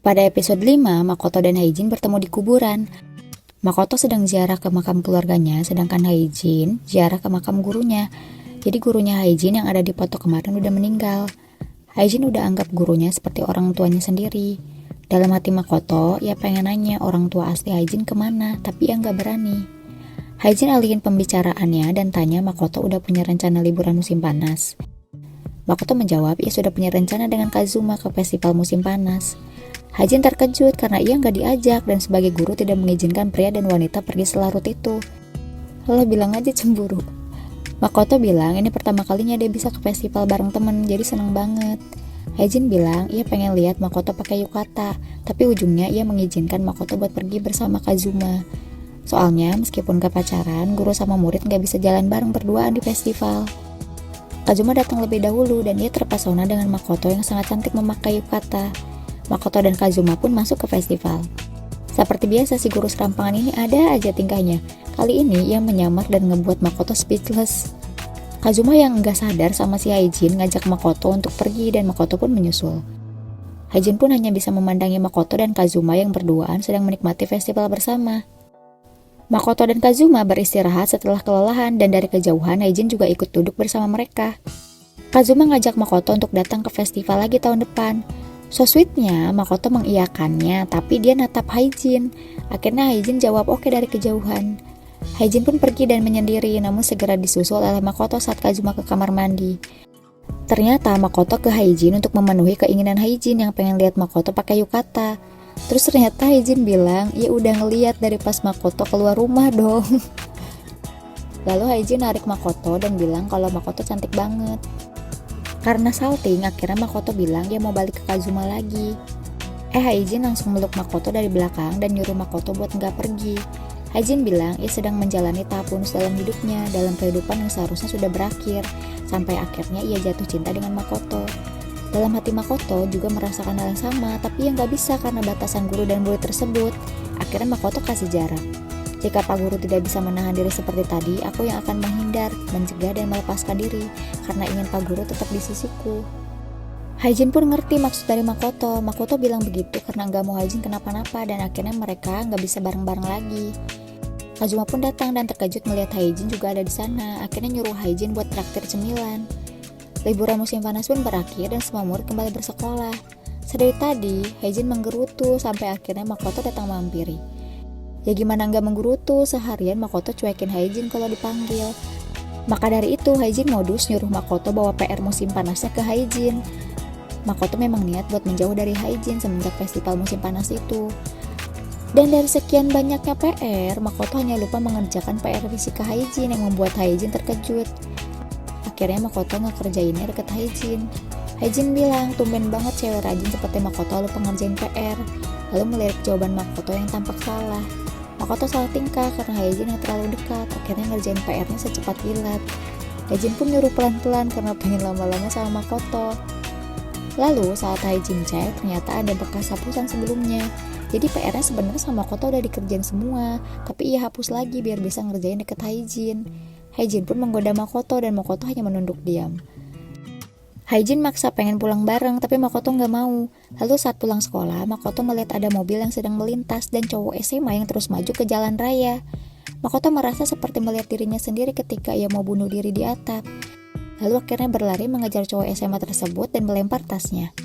Pada episode 5, Makoto dan Haijin bertemu di kuburan. Makoto sedang ziarah ke makam keluarganya, sedangkan Haijin ziarah ke makam gurunya. Jadi gurunya Haijin yang ada di foto kemarin udah meninggal. Haijin udah anggap gurunya seperti orang tuanya sendiri. Dalam hati Makoto, ia pengen nanya orang tua asli Haijin kemana, tapi ia nggak berani. Haijin alihin pembicaraannya dan tanya Makoto udah punya rencana liburan musim panas. Makoto menjawab ia sudah punya rencana dengan Kazuma ke festival musim panas. Haijin terkejut karena ia nggak diajak dan sebagai guru tidak mengizinkan pria dan wanita pergi selarut itu. Lo bilang aja cemburu. Makoto bilang ini pertama kalinya dia bisa ke festival bareng temen, jadi seneng banget. Haijin bilang ia pengen lihat Makoto pakai yukata, tapi ujungnya ia mengizinkan Makoto buat pergi bersama Kazuma. Soalnya meskipun gak pacaran, guru sama murid gak bisa jalan bareng berduaan di festival. Kazuma datang lebih dahulu dan ia terpesona dengan Makoto yang sangat cantik memakai yukata. Makoto dan Kazuma pun masuk ke festival. Seperti biasa si guru serampangan ini ada aja tingkahnya. Kali ini ia menyamar dan ngebuat Makoto speechless. Kazuma yang enggak sadar sama si Haijin ngajak Makoto untuk pergi dan Makoto pun menyusul. Haijin pun hanya bisa memandangi Makoto dan Kazuma yang berduaan sedang menikmati festival bersama. Makoto dan Kazuma beristirahat setelah kelelahan dan dari kejauhan Haijin juga ikut duduk bersama mereka. Kazuma ngajak Makoto untuk datang ke festival lagi tahun depan. So sweetnya, Makoto mengiyakannya, tapi dia natap Haijin. Akhirnya Haijin jawab oke dari kejauhan. Haijin pun pergi dan menyendiri, namun segera disusul oleh Makoto saat Kazuma ke kamar mandi. Ternyata Makoto ke Haijin untuk memenuhi keinginan Haijin yang pengen lihat Makoto pakai yukata. Terus ternyata Haijin bilang, ya udah ngeliat dari pas Makoto keluar rumah dong. Lalu Haijin narik Makoto dan bilang kalau Makoto cantik banget. Karena salting, akhirnya Makoto bilang dia mau balik ke Kazuma lagi. Haijin langsung meluk Makoto dari belakang dan nyuruh Makoto buat nggak pergi. Haijin bilang ia sedang menjalani tahap bonus dalam hidupnya, dalam kehidupan yang seharusnya sudah berakhir, sampai akhirnya ia jatuh cinta dengan Makoto. Dalam hati Makoto juga merasakan hal yang sama, tapi yang nggak bisa karena batasan guru dan murid tersebut. Akhirnya Makoto kasih jarak. Jika Pak Guru tidak bisa menahan diri seperti tadi, aku yang akan menghindar, mencegah dan melepaskan diri, karena ingin Pak Guru tetap di sisiku. Haijin pun ngerti maksud dari Makoto. Makoto bilang begitu karena nggak mau Haijin kenapa-napa dan akhirnya mereka nggak bisa bareng-bareng lagi. Kazuma pun datang dan terkejut melihat Haijin juga ada di sana. Akhirnya nyuruh Haijin buat traktir cemilan. Liburan musim panas pun berakhir dan semua murid kembali bersekolah. Sedari tadi, Haijin menggerutu sampai akhirnya Makoto datang mampiri. Ya gimana nggak menggerutu, seharian Makoto cuekin Haijin kalau dipanggil. Maka dari itu Haijin modus nyuruh Makoto bawa PR musim panasnya ke Haijin. Makoto memang niat buat menjauh dari Haijin semenjak festival musim panas itu. Dan dari sekian banyaknya PR, Makoto hanya lupa mengerjakan PR fisika Haijin yang membuat Haijin terkejut. Akhirnya Makoto ngekerjainnya deket Haijin. Haijin bilang, tumben banget cewek rajin seperti Makoto lupa ngerjain PR. Lalu melirik jawaban Makoto yang tampak salah. Makoto salah tingkah karena Haijin yang terlalu dekat, akhirnya ngerjain PR-nya secepat kilat. Haijin pun nyuruh pelan-pelan karena pengen lama-lama sama Makoto. Lalu saat Haijin cek, ternyata ada bekas hapusan sebelumnya. Jadi PR-nya sebenarnya sama Makoto udah dikerjain semua, tapi ia hapus lagi biar bisa ngerjain deket Haijin. Haijin pun menggoda Makoto dan Makoto hanya menunduk diam. Haijin maksa pengen pulang bareng, tapi Makoto nggak mau. Lalu saat pulang sekolah, Makoto melihat ada mobil yang sedang melintas dan cowok SMA yang terus maju ke jalan raya. Makoto merasa seperti melihat dirinya sendiri ketika ia mau bunuh diri di atap. Lalu akhirnya berlari mengejar cowok SMA tersebut dan melempar tasnya.